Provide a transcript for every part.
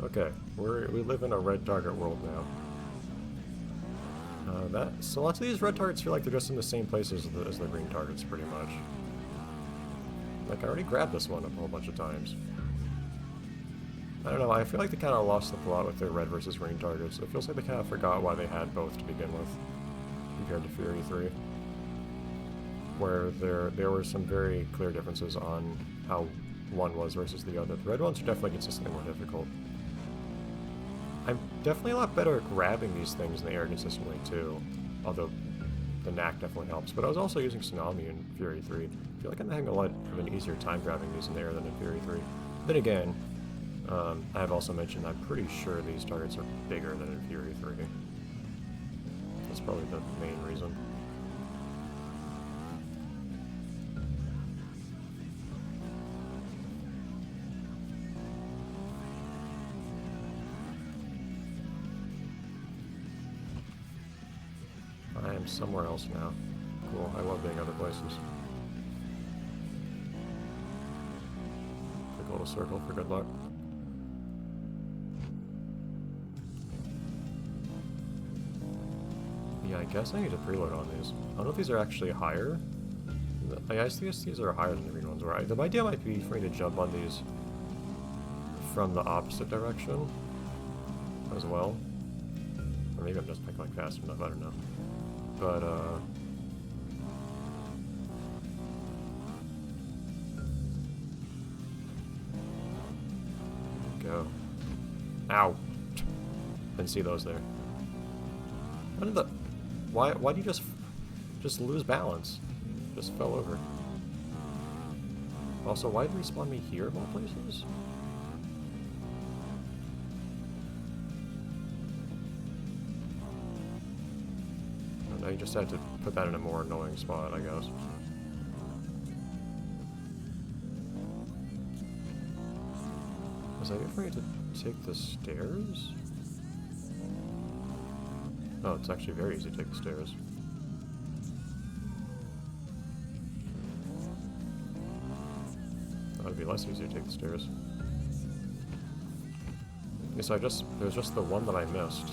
Okay, we live in a red target world now. So lots of these red targets feel like they're just in the same place as the green targets, pretty much. Like, I already grabbed this one a whole bunch of times. I don't know, I feel like they kind of lost the plot with their red versus green targets. It feels like they kind of forgot why they had both to begin with, compared to Fury 3. Where there were some very clear differences on how one was versus the other. The red ones are definitely consistently more difficult. I'm definitely a lot better at grabbing these things in the air consistently too, although the knack definitely helps. But I was also using Tsunami in Fury 3. I feel like I'm having a lot of an easier time grabbing these in the air than in Fury 3. Then again, I have also mentioned I'm pretty sure these targets are bigger than in Fury 3. That's probably the main reason. I am somewhere else now. Cool, I love being other places. Quick little circle for good luck. Yeah, I guess I need to preload on these. I don't know if these are actually higher. I guess these are higher than the green ones were. The idea might be for me to jump on these from the opposite direction as well. Or maybe I'm just like fast enough, I don't know. But go. Ow. Didn't see those there. What did the why do you just lose balance? Just fell over. Also, why did they spawn me here of all places? Oh, no, you just had to put that in a more annoying spot, I guess. Was I afraid to take the stairs? Oh, it's actually very easy to take the stairs. That would be less easy to take the stairs. Okay, so there's just the one that I missed.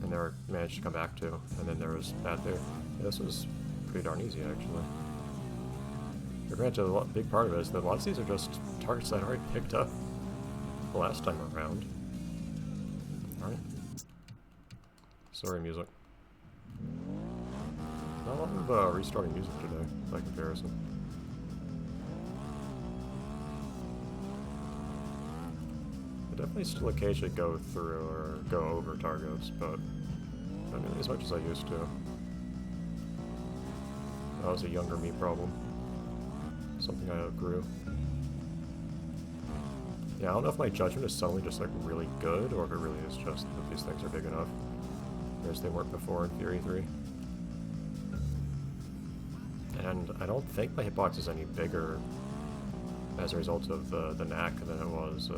And never managed to come back to. And then there was that there. Yeah, this was pretty darn easy, actually. But granted, a big part of it is that a lot of these are just targets that I already picked up the last time around. Alright. Sorry, music. Not a lot of restarting music today, by comparison. I definitely still occasionally go through or go over targets, but not nearly as much as I used to. That was a younger me problem. Something I outgrew. Yeah, I don't know if my judgment is suddenly just like really good, or if it really is just that these things are big enough. Whereas they weren't before in Fury 3. And I don't think my hitbox is any bigger as a result of the knack than it was,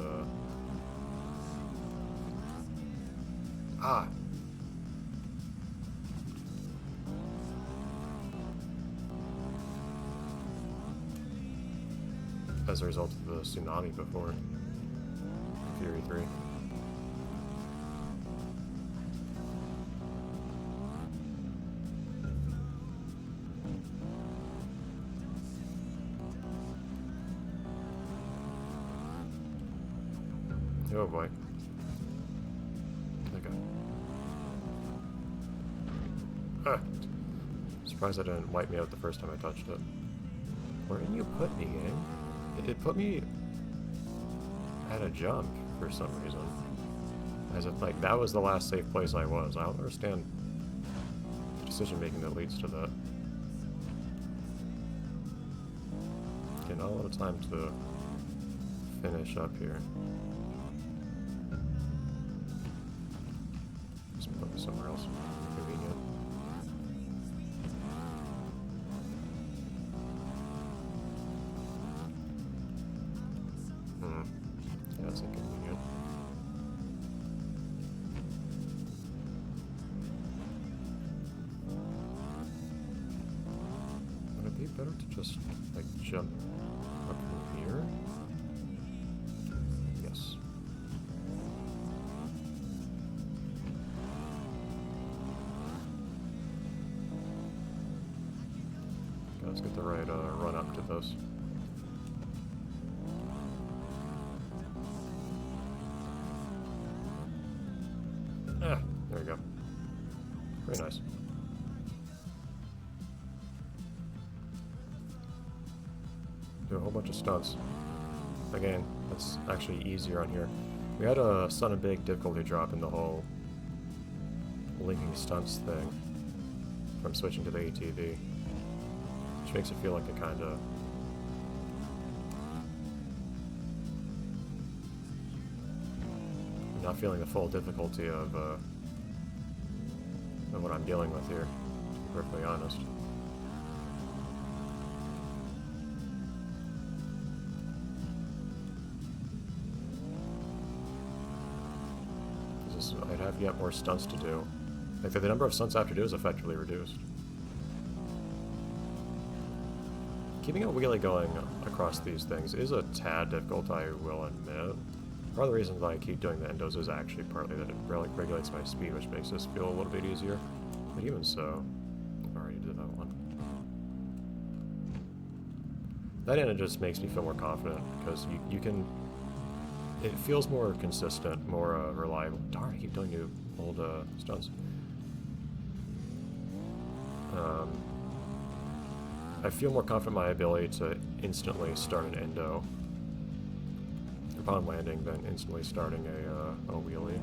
as a result of the tsunami before Fury 3. Oh boy. Okay. Surprised that didn't wipe me out the first time I touched it. Where did you put me, game? It put me at a jump for some reason. As if, like, that was the last safe place I was. I don't understand the decision making that leads to that. Okay, not a lot of time to finish up here. Just put me somewhere else. Convenient. Yeah, that's inconvenient. Would it be better to just, like, jump up from here? Let's get the right run up to this. Ah, there we go. Very nice. Do a whole bunch of stunts. Again, that's actually easier on here. We had a son of big difficulty drop in the whole linking stunts thing from switching to the ATV, which makes it feel like a kind of not feeling the full difficulty of what I'm dealing with here, to be perfectly honest. I'd have yet more stunts to do. Like the number of stunts I have to do is effectively reduced. Keeping a wheelie going across these things is a tad difficult, I will admit. Part of the reason that I keep doing the endos is actually partly that it regulates my speed, which makes this feel a little bit easier. But even so, I already did that one. That end just makes me feel more confident, because you can... It feels more consistent, more reliable. Darn, I keep doing new old stunts. I feel more confident in my ability to instantly start an endo upon landing than instantly starting a wheelie.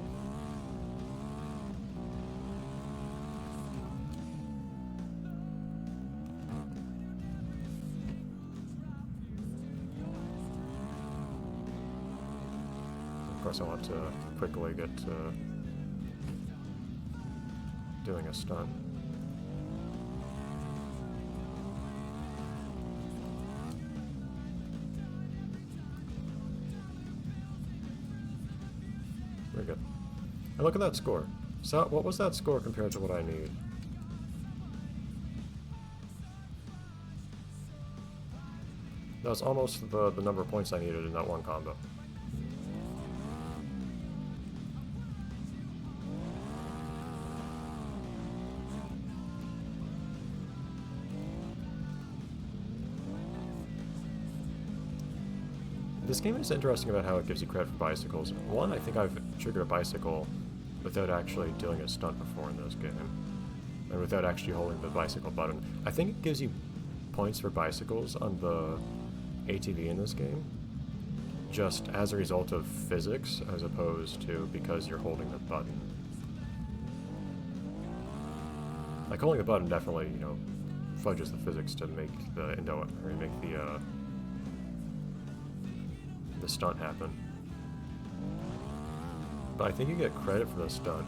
Of course, I want to quickly get to doing a stunt. Very good. And look at that score. So, what was that score compared to what I need? That was almost the number of points I needed in that one combo. This game is interesting about how it gives you credit for bicycles. One, I think I've triggered a bicycle without actually doing a stunt before in this game, and without actually holding the bicycle button. I think it gives you points for bicycles on the ATV in this game, just as a result of physics, as opposed to because you're holding the button. Like, holding the button definitely, you know, fudges the physics to make the endo, or make the stunt happen. But I think you get credit for the stunt.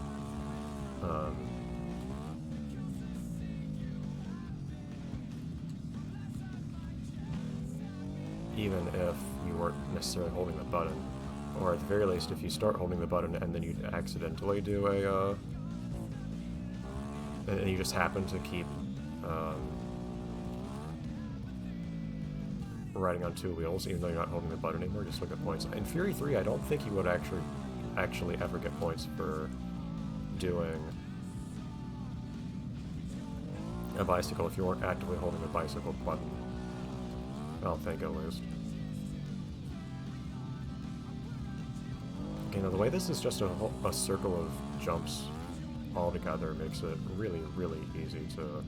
Even if you weren't necessarily holding the button. Or at the very least, if you start holding the button and then you accidentally do a, and you just happen to keep, riding on two wheels, even though you're not holding the button anymore, just look at points. In Fury 3, I don't think you would actually ever get points for doing a bicycle if you weren't actively holding the bicycle button. I don't think, at least. Okay, now the way this is just a circle of jumps all together makes it really, really easy to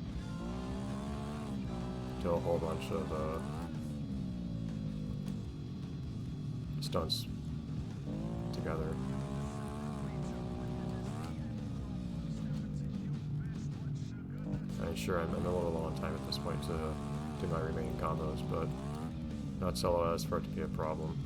do a whole bunch of stunts together. And sure, I'm a little low on time at this point to do my remaining combos, but not so as for it to be a problem.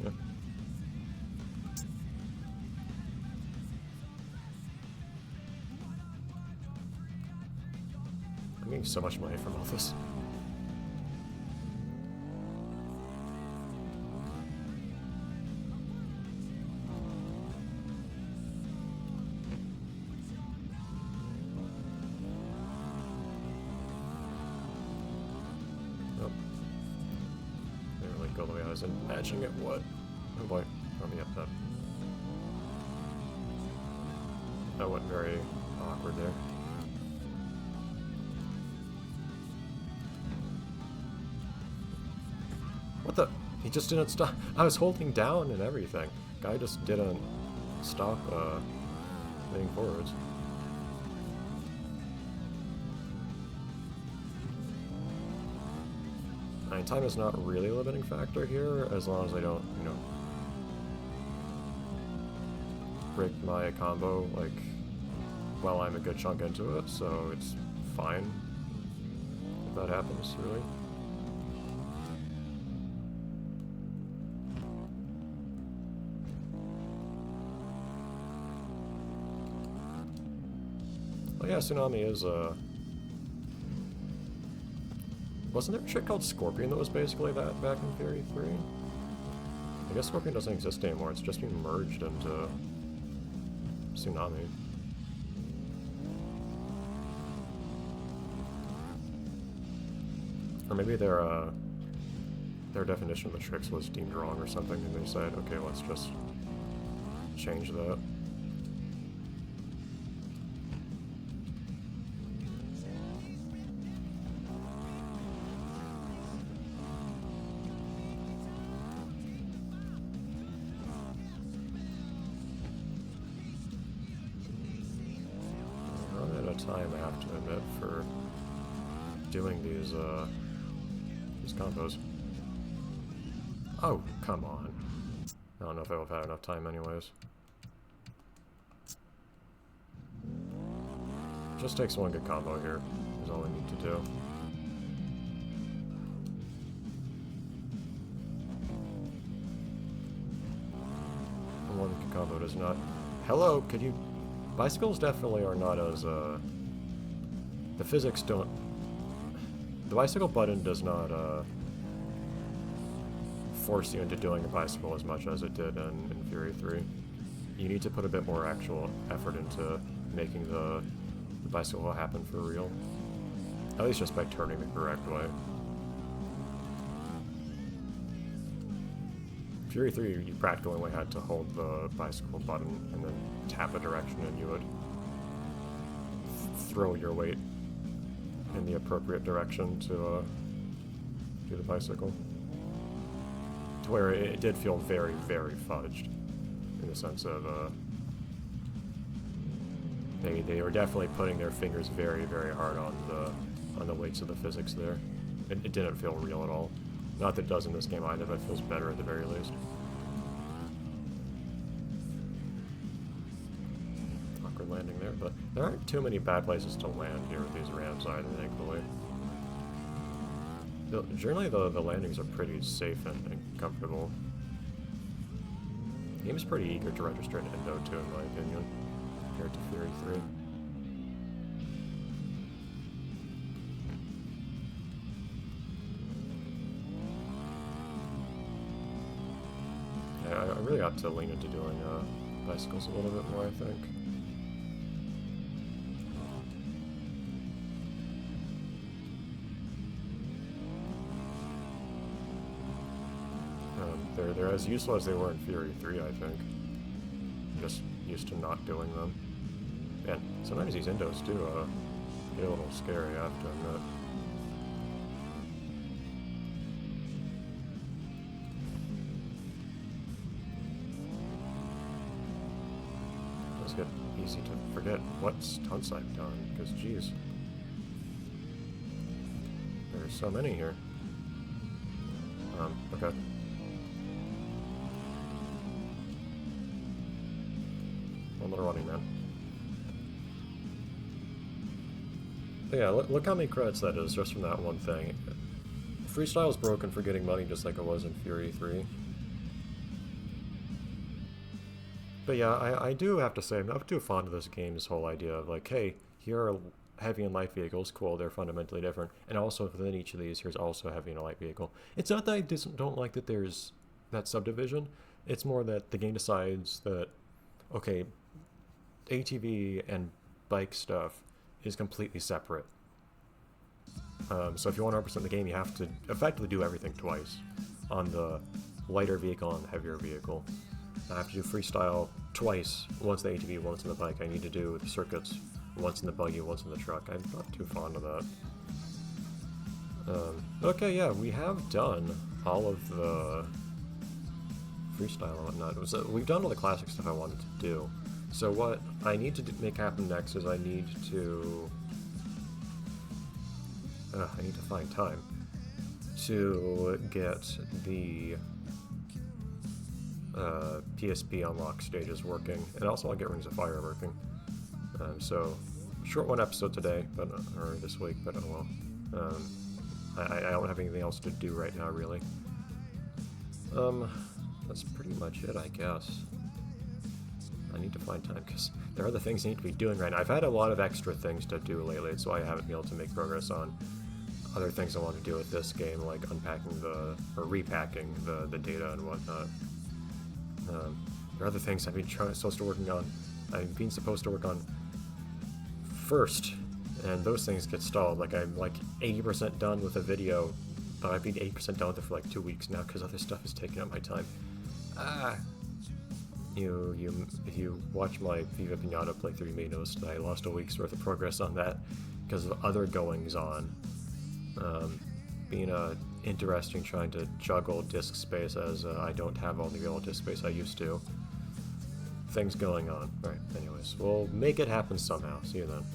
Yeah. I'm getting so much money from all this. wasn't matching it, what? Oh boy, let me up that. That went very awkward there. What the? He just didn't stop. I was holding down and everything. Guy just didn't stop moving forwards. I mean, time is not really a limiting factor here, as long as I don't, you know, break my combo, like, while I'm a good chunk into it, so it's fine if that happens, really. Oh yeah, Tsunami is, wasn't there a trick called Scorpion that was basically that back in Fury 3? I guess Scorpion doesn't exist anymore, it's just been merged into Tsunami. Or maybe their definition of the tricks was deemed wrong or something, and they said, okay, let's just change that. Time, I have to admit, for doing these combos. Oh, come on. I don't know if I would have had enough time anyways. Just takes one good combo here, is all I need to do. And one good combo does not... Hello, could you... Bicycles definitely are not as, the physics don't... The bicycle button does not, force you into doing a bicycle as much as it did in Fury 3. You need to put a bit more actual effort into making the bicycle happen for real. At least just by turning the correct way. Fury 3, you practically only had to hold the bicycle button and then tap a direction and you would throw your weight in the appropriate direction to do the bicycle. To where it did feel very, very fudged, in the sense of they were definitely putting their fingers very, very hard on the weights of the physics there. It didn't feel real at all. Not that it does in this game either, but it feels better at the very least. Awkward landing there, but there aren't too many bad places to land here with these ramps either, thankfully. Generally, the landings are pretty safe and comfortable. The game is pretty eager to register an endo too, in my opinion, compared to Fury 3. I really ought to lean into doing bicycles a little bit more, I think. They're as useful as they were in Fury 3, I think. I'm just used to not doing them. And sometimes these endos do get a little scary, I have to admit. Get easy to forget what stunts I've done, because geez, there's so many here. Okay. One little running man. But yeah, look how many credits that is just from that one thing. Freestyle's broken for getting money just like it was in Fury 3. But yeah, I do have to say, I'm not too fond of this game, this whole idea of like, hey, here are heavy and light vehicles, cool, they're fundamentally different, and also within each of these, here's also a heavy and a light vehicle. It's not that I don't like that there's that subdivision, it's more that the game decides that, okay, ATV and bike stuff is completely separate. So if you want to represent the game, you have to effectively do everything twice on the lighter vehicle and heavier vehicle. I have to do freestyle twice, once in the ATV, once in the bike. I need to do the circuits, once in the buggy, once in the truck. I'm not too fond of that. Okay, yeah, we have done all of the freestyle and whatnot. We've done all the classic stuff I wanted to do. So what I need to make happen next is I need to find time to get the PSP unlock stages working, and also I'll get Rings of Fire working. So short one episode today, or this week, but oh well. I don't have anything else to do right now, really. That's pretty much it, I guess. I need to find time, because there are other things I need to be doing right now. I've had a lot of extra things to do lately, so I haven't been able to make progress on other things I want to do with this game, like unpacking or repacking the data and whatnot. There are other things I've been supposed to work on first, and those things get stalled. Like, I'm like 80% done with a video, but I've been 80% done with it for like 2 weeks now because other stuff is taking up my time. If you watch my Viva Pinata playthrough, you may notice that I lost a week's worth of progress on that because of other goings on. Being interesting trying to juggle disk space, as I don't have all the real disk space I used to. Things going on. Alright, anyways, we'll make it happen somehow. See you then.